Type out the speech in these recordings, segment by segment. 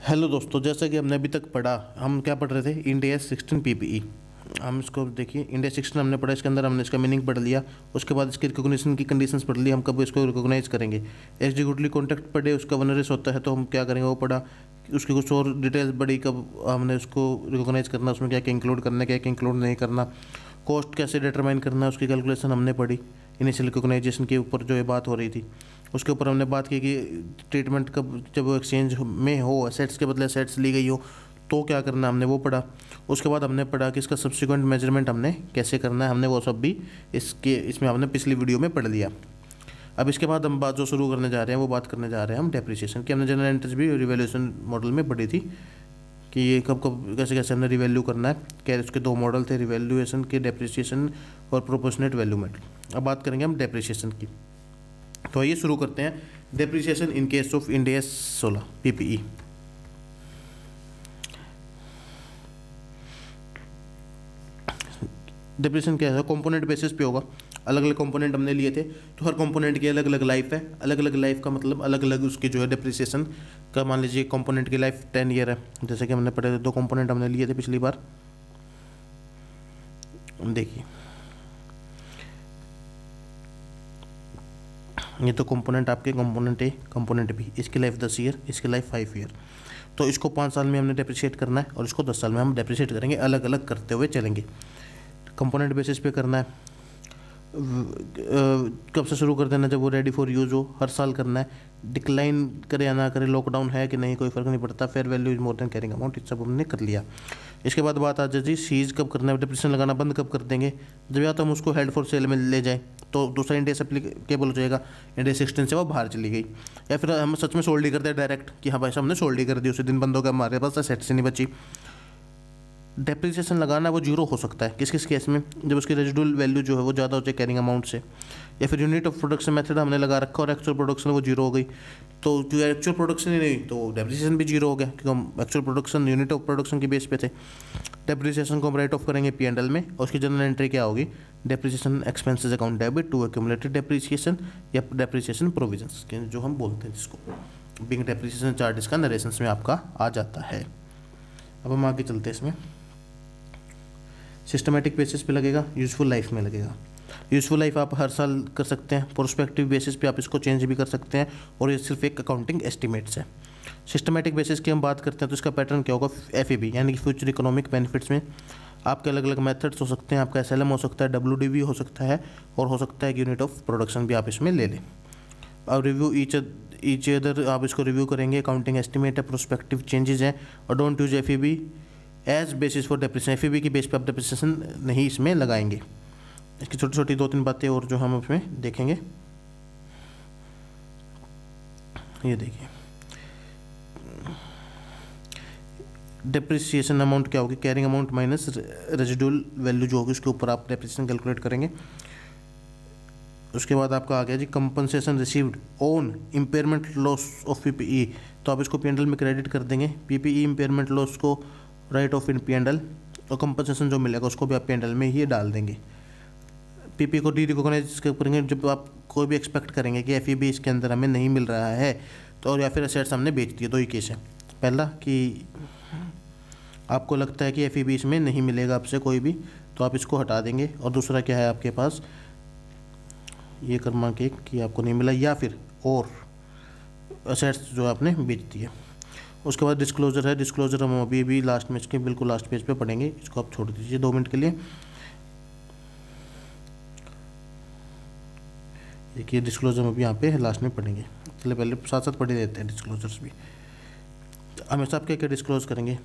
Hello दोस्तों, जैसा कि हमने अभी तक पढ़ा, हम क्या पढ़ रहे थे? Ind AS 16 PPE। हम इसको देखिए, इंड AS 16 हमने पढ़ा, इसके अंदर हमने इसका मीनिंग पढ़ लिया। उसके बाद इसकी रिकॉग्निशन की कंडीशंस पढ़ ली, हम कब इसको रिकॉग्नाइज करेंगे। एग्जीक्यूटिवली कॉन्ट्रैक्ट पढ़े, उसका वनरेस होता है तो हम क्या करेंगे वो पढ़ा। उसकी कुछ और डिटेल्स पढ़ी, कब हमने उसको रिकॉग्नाइज करना, उसमें क्या क्या इंक्लूड करना है, क्या क्या इंक्लूड नहीं करना, कॉस्ट कैसे डिटरमाइन करना है, उसकी कैलकुलेशन हमने पढ़ी। इनिशियल रिकॉग्नाइजेशन के ऊपर जो ये बात हो रही थी, उसके ऊपर हमने बात की कि ट्रीटमेंट कब, जब वो एक्सचेंज में हो, असेट्स के बदले असेट्स ली गई हो तो क्या करना, हमने वो पढ़ा। उसके बाद हमने पढ़ा कि इसका सब्सिक्वेंट मेजरमेंट हमने कैसे करना है, हमने वो सब भी इसमें हमने पिछली वीडियो में पढ़ लिया। अब इसके बाद हम बात जो शुरू करने जा रहे हैं वो बात करने जा रहे हैं हम डेप्रिसिएशन की। हमने जनरल एंट्रीज भी रिवैल्यूएशन मॉडल में पढ़ी थी कि ये कब कब कैसे कैसे हमने रिवैल्यू करना है। क्या उसके दो मॉडल थे, रिवैल्यूएशन के, डेप्रिसिएशन और प्रोपोर्शनेट वैल्यू मेथड। अब बात करेंगे हम डेप्रिसिएशन की। तो आइए शुरू करते हैं। Depreciation in case of Ind AS 16 PPE। Depreciation क्या है? कंपोनेंट बेसिस पे होगा। अलग अलग कंपोनेंट हमने लिए थे, तो हर कंपोनेंट की अलग अलग लाइफ है। अलग अलग लाइफ का मतलब अलग अलग उसकी जो है डेप्रिसिएशन का। मान लीजिए कंपोनेंट की लाइफ 10 ईयर है, जैसे कि हमने पढ़े थे, दो कंपोनेंट हमने लिए थे पिछली बार। देखिए, ये तो कंपोनेंट आपके कंपोनेंट A, कंपोनेंट B, इसकी लाइफ 10 ईयर, इसकी लाइफ 5 ईयर। तो इसको 5 साल में हमने डेप्रिशिएट करना है और इसको 10 साल में हम डेप्रिशिएट करेंगे, अलग अलग करते हुए चलेंगे। कंपोनेंट बेसिस पे करना है। कब से शुरू कर देना? जब वो रेडी फॉर यूज़ हो। हर साल करना है। डिक्लाइन करे या ना करे, लॉकडाउन है कि नहीं, कोई फ़र्क नहीं पड़ता। Fair value is more than carrying amount, इस सब हमने कर लिया। इसके बाद बात आ जाती, सीज कब करना है, डिप्रेशन लगाना बंद कब कर देंगे? जब या तो हम उसको हेल्ड फॉर सेल में ले जाएं तो दूसरा इंड AS एप्लीकेबल हो जाएगा, इंड AS 16 से वो बाहर चली गई। या फिर हम सच में सोल्ड ही कर दें डायरेक्ट कि हाँ भाई साहब हमने सोल्ड ही कर दी, उसी दिन बंद हो गया, हमारे पास एसेट से नहीं बची। डेप्रिसिएशन लगाना वो जीरो हो सकता है किस किस केस में? जब उसकी रेजिडुअल वैल्यू जो है वो ज़्यादा हो जाए कैरिंग अमाउंट से, या फिर यूनिट ऑफ प्रोडक्शन मेथड हमने लगा रखा और एक्चुअल प्रोडक्शन वो जीरो हो गई। तो जो एक्चुअल प्रोडक्शन ही नहीं तो डेप्रिसिएशन भी जीरो हो गया, क्योंकि हम actual production unit of production के बेस पे थे। डेप्रिसिएशन को हम राइट ऑफ करेंगे P&L में, और उसकी जनरल एंट्री क्या होगी? Depreciation expenses account debit to accumulated depreciation या डेप्रिसिएशन प्रोविजंस, जो हम बोलते हैं, जिसको बिंग डेप्रिसिएशन चार्जेस का नरेशंस में आपका आ जाता है। अब हम आगे चलते हैं। इसमें सिस्टमेटिक बेसिस पे लगेगा, यूजफुल लाइफ में लगेगा। यूजफुल लाइफ आप हर साल कर सकते हैं, प्रोस्पेक्टिव बेसिस पे आप इसको चेंज भी कर सकते हैं, और ये सिर्फ एक अकाउंटिंग एस्टिमेट्स है। सिस्टमेटिक बेसिस की हम बात करते हैं तो इसका पैटर्न क्या होगा? FAB यानी कि फ्यूचर इकोनॉमिक बेनिफिट्स में आपके अलग अलग मेथड्स हो सकते हैं। आपका SLM हो सकता है, WDV हो सकता है, और हो सकता है कि यूनिट ऑफ प्रोडक्शन भी आप इसमें ले लें। अब रिव्यू ईच अदर आप इसको रिव्यू करेंगे। अकाउंटिंग एस्टिमेट है, प्रोस्पेक्टिव चेंजेस हैं, और don't use FAB as basis for depreciation. FAB की बेस पे आप डेप्रिसिएशन नहीं इसमें लगाएंगे। इसकी छोटी छोटी 2-3 बातें और जो हम उसमें देखेंगे। ये देखिए, डेप्रिसिएशन अमाउंट क्या होगी? Carrying amount minus residual value जो होगी, उसके ऊपर आप डेप्रिसिएशन कैलकुलेट करेंगे। उसके बाद आपका आ गया जी compensation received on impairment loss of PPE। तो आप इसको P&L में क्रेडिट कर देंगे। PPE इम्पेयरमेंट लॉस को राइट ऑफ इन P&L, और कंपनसेशन जो मिलेगा उसको भी आप P&L में ही डाल देंगे। PPE को डी रिकॉग्नाइज करेंगे जब आप कोई भी एक्सपेक्ट करेंगे कि FAB इसके अंदर हमें नहीं मिल रहा है, तो और या फिर असेट्स हमने बेच दिए। दो ही केस है। पहला कि आपको लगता है कि FAB इसमें नहीं मिलेगा आपसे कोई भी, तो आप इसको हटा देंगे। और दूसरा क्या है आपके पास, ये कर्मा के कि आपको नहीं मिला, या फिर और असेट्स जो आपने बेच दिए। उसके बाद डिस्क्लोजर है। डिस्क्लोजर हम अभी भी लास्ट में, इसके बिल्कुल लास्ट पेज पे पढ़ेंगे। इसको आप छोड़ दीजिए 2 मिनट के लिए। देखिए, डिस्क्लोजर हम अभी यहाँ पे लास्ट में पढ़ेंगे। चलिए पहले साथ साथ पढ़ देते हैं डिस्क्लोजर्स भी। हमेशा आप क्या क्या डिस्क्लोज करेंगे?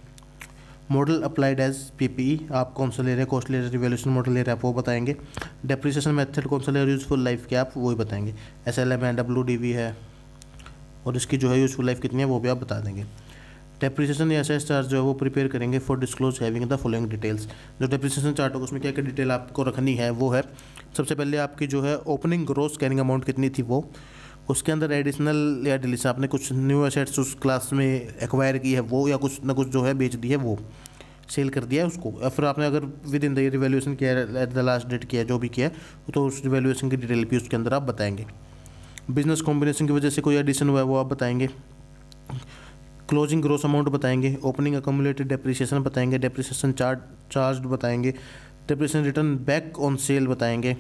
मॉडल अप्लाइड एज PPE, आप कौन सा ले रहे हैं, कॉस्ट ले रहे हैं, रिवैल्यूएशन मॉडल ले रहे हैं, आप वो बताएंगे। डेप्रिसिएशन मेथड कौन सा ले रहे हैं, यूजफुल लाइफ क्या, आप वही बताएंगे। SLM है, WDV है, और इसकी जो है यूजफुल लाइफ कितनी है वो भी आप बता देंगे। डेप्रिसिएशन या असेट चार्ज जो है वो प्रिपेयर करेंगे for disclose having the following details. जो डेप्रिसिएशन चार्ट होगा उसमें क्या क्या डिटेल आपको रखनी है वो है, सबसे पहले आपकी जो है ओपनिंग ग्रॉस कैरिंग अमाउंट कितनी थी वो, उसके अंदर एडिशनल या डिलीशन आपने कुछ न्यू एसेट्स उस क्लास में एक्वायर की है वो, या कुछ ना कुछ जो है बेच दी है वो, सेल कर दिया है उसको, या फिर आपने अगर विद इन द रिवैल्यूएशन किया है, एट द लास्ट डेट किया है, जो भी किया है, तो उस रिवैल्यूएशन की डिटेल भी उसके अंदर आप बताएंगे। बिजनेस कॉम्बिनेशन की वजह से कोई एडिशन हुआ है वो आप बताएंगे। क्लोजिंग ग्रोस अमाउंट बताएंगे, ओपनिंग अक्यूमुलेटेड डेप्रिसिएशन बताएंगे, डेप्रिसिएशन चार्ज बताएंगे, depreciation return back on sale बताएंगे,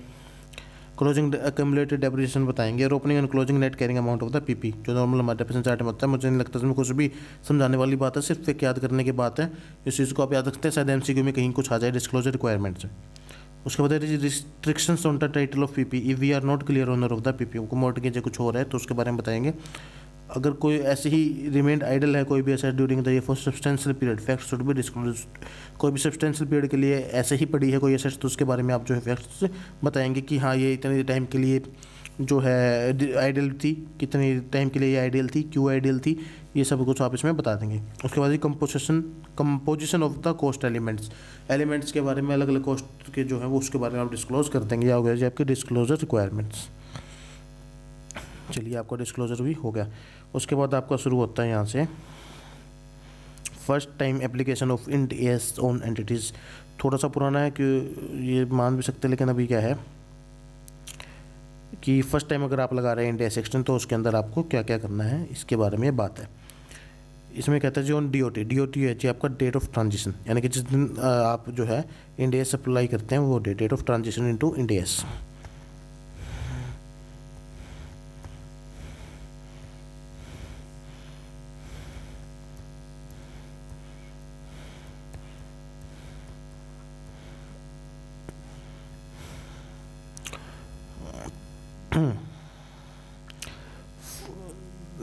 क्लोजिंग अक्यूमुलेटेड डेप्रिसिएशन बताएंगे और opening and closing net carrying amount होता है पीपी, जो नॉर्मल हमारे डेप्रिसिएशन चार्ट में होता है। मुझे नहीं लगता इसमें कुछ भी समझाने वाली बात है, सिर्फ एक याद करने की बात है। इस चीज़ को आप याद रखते हैं, शायद एमसीक्यू में कहीं कुछ आ जाए डिस्क्लोजर रिक्वायरमेंट्स से। उसके बाद restrictions on the title of PP, if we are not clear owner of the PP, को मॉर्टगेज या कुछ हो रहा है तो उसके बारे में बताएंगे। अगर कोई ऐसे ही रिमेंड आइडल है कोई भी asset during the year for substantial period, facts should be disclose. कोई भी सब्सटेंशियल पीरियड के लिए ऐसे ही पड़ी है कोई एसेट्स तो उसके बारे में आप जो है फैक्ट्स बताएंगे कि हाँ ये इतने टाइम के लिए जो है आइडियल थी, कितने टाइम के लिए ये आइडियल थी, क्यों आइडियल थी, ये सब कुछ आप इसमें बता देंगे। उसके बाद composition of the cost elements के बारे में, अलग अलग कॉस्ट के जो है वो उसके बारे में आप डिस्क्लोज कर देंगे। या हो गया जी आपकी डिस्क्लोजर रिक्वायरमेंट्स। चलिए आपका डिस्क्लोजर भी हो गया। उसके बाद आपका शुरू होता है यहाँ से first time application of end S on entities. थोड़ा सा पुराना है कि ये मान भी सकते हैं, लेकिन अभी क्या है कि फर्स्ट टाइम अगर आप लगा रहे हैं इंड एस सेक्शन तो उसके अंदर आपको क्या क्या करना है इसके बारे में बात है। इसमें कहता है जी ऑन डी.ओ.टी है जी आपका डेट ऑफ ट्रांजिशन, यानी कि जिस दिन आप जो है इंड एस अप्लाई करते हैं वो date of transition into Ind AS.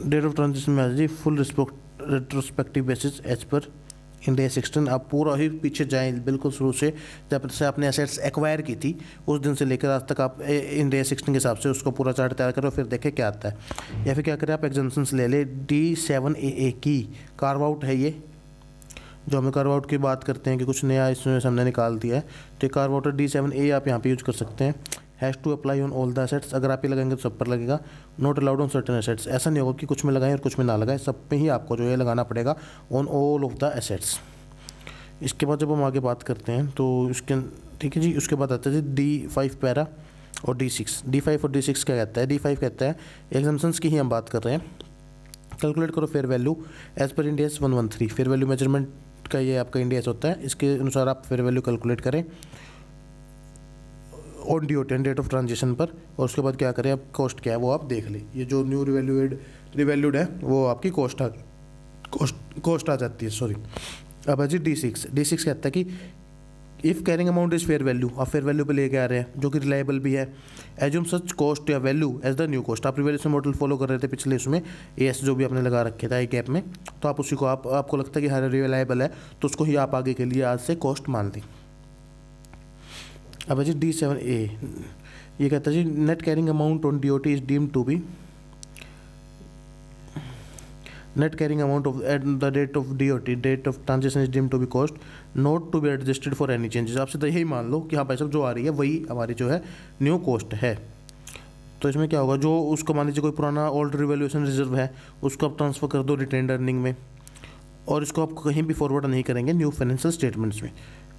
Date of transition में आ जी full retrospective basis as per Ind AS 16। आप पूरा ही पीछे जाएं बिल्कुल शुरू से, जब से आपने एसेट्स एक्वायर की थी उस दिन से लेकर आज तक आप इंड एस 16 के हिसाब से उसको पूरा चार्ट तैयार करो, फिर देखें क्या आता है। या फिर क्या करें आप एग्जाम्पन्स ले ले। D7AA की कार्व आउट है ये, जो हमें कार्व आउट की बात करते हैं कि कुछ नया इसमें हमने निकाल दिया है, तो कार्व आउट D7A आप यहाँ पे यूज कर सकते हैं। Has to apply on all the assets, अगर आप ये लगाएंगे तो सब पर लगेगा। Not allowed on certain assets, ऐसा नहीं होगा कि कुछ में लगाएं और कुछ में ना लगाएं, सब पे ही आपको जो है लगाना पड़ेगा on all of the assets. इसके बाद जब हम आगे बात करते हैं तो इसके ठीक है जी, उसके बाद आता है जी D5 पैरा और D6। D5 और D6 क्या कहता है? D5 कहता है एग्जाम्पशंस की ही हम बात कर रहे हैं। कैलकुलेट करो fair value as per Ind AS 113। Fair value measurement का ये आपका इंड एस होता है, इसके अनुसार आप फेयर वैल्यू कैलकुलेट करें ऑन डी.ओ.टी डेट ऑफ ट्रांजिशन पर। और उसके बाद क्या करें, अब कॉस्ट क्या है वो आप देख लें। ये जो न्यू रिवैल्यूड है वो आपकी कॉस्ट आ जाती है, सॉरी। अब है जी D6 कहता है कि if carrying amount is fair value, आप फेयर वैल्यू पे लेके आ रहे हैं जो कि रिलायबल भी है। एज्यूम सच कॉस्ट या value as the new cost, आप रिवैल्यूएशन मॉडल फॉलो कर रहे थे पिछले उसमें एस जो भी आपने लगा रखे था गैप में, तो आप उसी को आपको लगता है कि हर रिलायबल है तो उसको ही आप आगे के लिए आज से कॉस्ट मान लें। अब है जी D7A, ये कहता है जी net carrying amount on D.O.T is deemed to be net carrying amount of at the date of DOT date of transition is deemed to be cost not to be adjusted for any changes। आप सीधा यही मान लो कि हाँ भाई साहब जो आ रही है वही हमारी जो है न्यू कॉस्ट है। तो इसमें क्या होगा, जो उसको मान लीजिए कोई पुराना ओल्ड रिवैल्यूएशन रिजर्व है उसको आप ट्रांसफ़र कर दो रिटेन्ड अर्निंग में, और इसको आप कहीं भी फॉरवर्ड नहीं करेंगे न्यू फाइनेंशियल स्टेटमेंट्स में।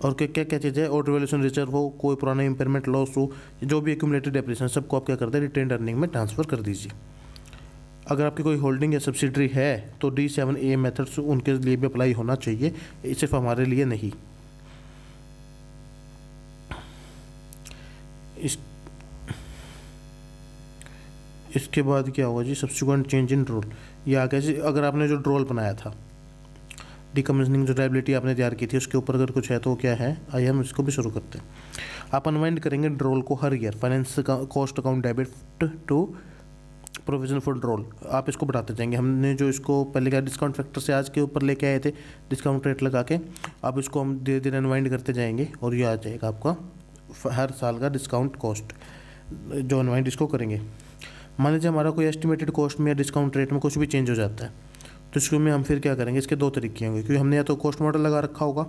और क्या क्या क्या चीज़ है, ओल्ड रिवैल्यूएशन रिजर्व हो, कोई पुराना इंपेयरमेंट लॉस हो, जो भी एक्यूमुलेटेड डेप्रिसिएशन सबको आप क्या करते हैं रिटेन्ड अर्निंग में ट्रांसफ़र कर दीजिए। अगर आपकी कोई होल्डिंग या सब्सिडरी है तो D7A मेथड्स उनके लिए भी अप्लाई होना चाहिए, सिर्फ हमारे लिए नहीं। इसके बाद क्या होगा जी, सब्सिक्वेंट चेंज इन रोल। ये आ गया जी, अगर आपने जो ड्रोल बनाया था डिकमिशनिंग जो लायबिलिटी आपने तैयार की थी उसके ऊपर अगर कुछ है तो क्या है, आइए हम इसको भी शुरू करते हैं। आप अनवाइंड करेंगे ड्रोल को हर year, finance cost account debit to provision for DROL, आप इसको बढ़ाते जाएंगे। हमने जो इसको पहले क्या डिस्काउंट फैक्टर से आज के ऊपर लेके आए थे डिस्काउंट रेट लगा के, अब इसको हम धीरे धीरे अनवाइंड करते जाएंगे और ये आ जाएगा आपका हर साल का डिस्काउंट कॉस्ट जो अनवाइंड इसको करेंगे। मान लीजिए हमारा कोई एस्टिमेटेड कॉस्ट में या डिस्काउंट रेट में कुछ भी चेंज हो जाता है तो इसको में हम फिर क्या करेंगे, इसके दो तरीके होंगे, क्योंकि हमने या तो कॉस्ट मॉडल लगा रखा होगा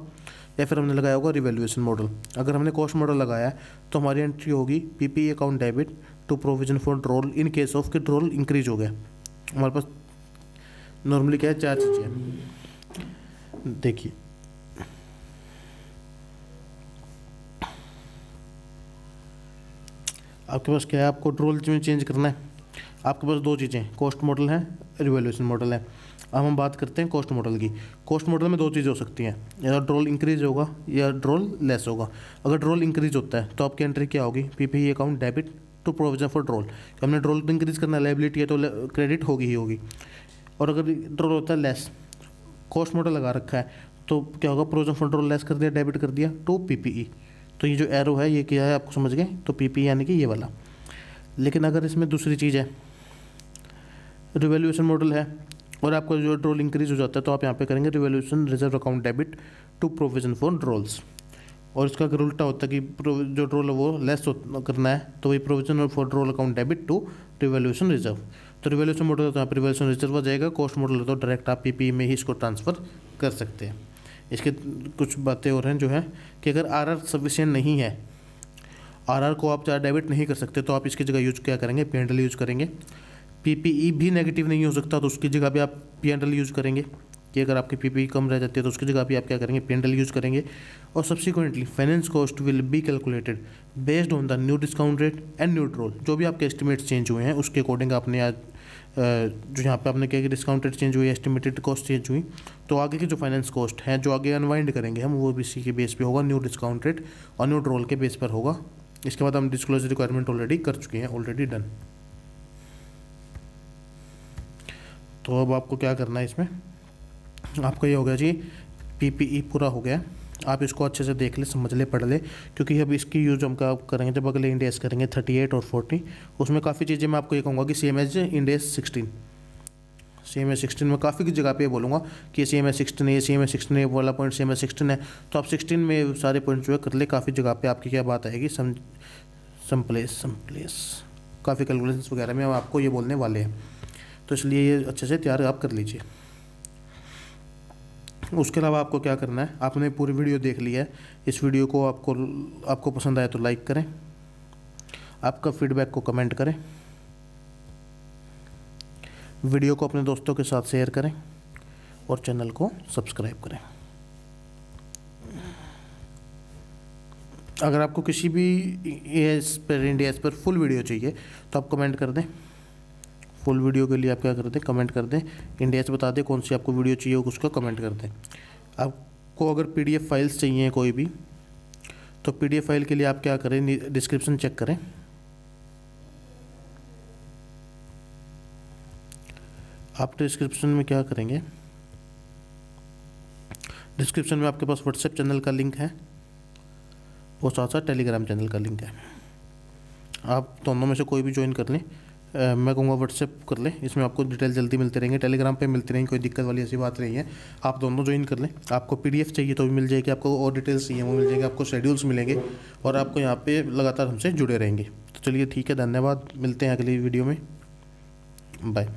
या फिर हमने लगाया होगा रिवैल्यूएशन मॉडल। अगर हमने कॉस्ट मॉडल लगाया है तो हमारी एंट्री होगी PPE account debit to provision for DROL in case of कि ड्रोल इंक्रीज हो गया। हमारे पास नॉर्मली क्या है, चार चीज़ें देखिए। आपके पास क्या है, आपको ड्रोल में चेंज करना है, आपके पास दो चीज़ें कॉस्ट मॉडल है रिवैल्यूएशन मॉडल है। अब हम बात करते हैं कॉस्ट मॉडल की। कॉस्ट मॉडल में दो चीज़ें हो सकती हैं, या ड्रॉल इंक्रीज होगा या ड्रॉल लेस होगा। अगर ड्रॉल इंक्रीज होता है तो आपकी एंट्री क्या होगी, PPE account debit to provision for DROL. हमने ड्रॉल तो इंक्रीज करना, लायबिलिटी है तो क्रेडिट होगी ही होगी। और अगर ड्रॉल होता है लेस, कॉस्ट मॉडल लगा रखा है, तो क्या होगा, प्रोविजन फॉर ड्रॉल लेस कर दिया, डेबिट कर दिया टू पीपीई। तो ये जो एरो है ये क्या है आपको समझ गए, तो पीपीई यानी कि ये वाला। लेकिन अगर इसमें दूसरी चीज़ है, रिवैल्यूएशन मॉडल है और आपका जो ड्रॉल इंक्रीज हो जाता है तो आप यहाँ पे करेंगे revaluation reserve account debit to provision for DROLs. और इसका अगर उल्टा होता है कि जो ड्रॉल है वो लेस करना है तो वही provision for DROL account debit to revaluation reserve. तो रिवैल्यूएशन मॉडल है तो यहाँ पर रिवैल्यूएशन रिजर्व आ जाएगा, कॉस्ट मॉडल है तो डायरेक्ट आप पीपीई में ही इसको ट्रांसफ़र कर सकते हैं। इसके कुछ बातें और हैं जो है कि अगर आरआर सफिशिएंट नहीं है, आरआर को आप ज़्यादा डेबिट नहीं कर सकते, तो आप इसकी जगह यूज क्या करेंगे, पी&एल यूज़ करेंगे। पीपीई भी नेगेटिव नहीं हो सकता तो उसकी जगह भी आप पी&एल यूज़ करेंगे, कि अगर आपकी पीपीई कम रह जाती है तो उसकी जगह भी आप क्या करेंगे, पी&एल यूज़ करेंगे। और subsequently finance cost will be calculated based on the new discount rate and new DROL. जो भी आपके एस्टिमेट्स चेंज हुए हैं उसके अकॉर्डिंग आपने आज जो यहाँ पे आपने क्या कि डिस्काउंट रेट चेंज हुई, एस्टिमेटेड कॉस्ट चेंज हुई, तो आगे की जो फाइनेंस कॉस्ट है जो आगे अनवाइंड करेंगे हम, वो भी इसी के बेस पे होगा, न्यू डिस्काउंट रेट और न्यू ड्रॉल के बेस पर होगा। इसके बाद हम डिस्क्लोजर रिक्वायरमेंट ऑलरेडी कर चुके हैं, ऑलरेडी डन। तो अब आपको क्या करना है, इसमें आपको ये हो गया जी, पीपीई पूरा हो गया। आप इसको अच्छे से देख ले, समझ ले, पढ़ ले, क्योंकि अब इसकी यूज हम क्या करेंगे जब अगले इंड एस करेंगे 38 और 40, उसमें काफ़ी चीज़ें मैं आपको ये कहूँगा कि same as Ind AS 16, same as 16 में काफ़ी की जगह पे ये बोलूँगा कि सेम एज 16 है, सेम एज 16 है, वाला पॉइंट सेम एज 16 है, तो आप 16 में सारे पॉइंट जो है कर ले। काफ़ी जगह पे आपकी क्या बात आएगी, सम प्लेस काफ़ी कैलकुलेशंस वगैरह में हम आपको ये बोलने वाले हैं, तो इसलिए ये अच्छे से तैयार आप कर लीजिए। उसके अलावा आपको क्या करना है, आपने पूरी वीडियो देख ली है, इस वीडियो को आपको पसंद आया तो लाइक करें, आपका फीडबैक को कमेंट करें, वीडियो को अपने दोस्तों के साथ शेयर करें और चैनल को सब्सक्राइब करें। अगर आपको किसी भी एएस पर, इंडिया पर फुल वीडियो चाहिए तो आप कमेंट कर दें। फुल वीडियो के लिए आप क्या कर दें, कमेंट कर दें, इंडिया से बता दें कौन सी आपको वीडियो चाहिए उसको कमेंट कर दें। आपको अगर पीडीएफ फाइल्स चाहिए कोई भी, तो पीडीएफ फाइल के लिए आप क्या करें, डिस्क्रिप्शन चेक करें। आप डिस्क्रिप्शन में क्या करेंगे, डिस्क्रिप्शन में आपके पास व्हाट्सएप चैनल का लिंक है और साथ साथ टेलीग्राम चैनल का लिंक है। आप दोनों में से कोई भी ज्वाइन कर लें। मैं कहूँगा व्हाट्सएप कर लें, इसमें आपको डिटेल जल्दी मिलते रहेंगे, टेलीग्राम पे मिलती रहेंगे, कोई दिक्कत वाली ऐसी बात नहीं है। आप दोनों ज्वाइन कर लें। आपको पीडीएफ चाहिए तो भी मिल जाएगी, आपको और डिटेल्स चाहिए वो मिल जाएगी, आपको शेड्यूल्स मिलेंगे और आपको यहाँ पे लगातार हमसे जुड़े रहेंगे। तो चलिए ठीक है, धन्यवाद, मिलते हैं अगली वीडियो में, बाय।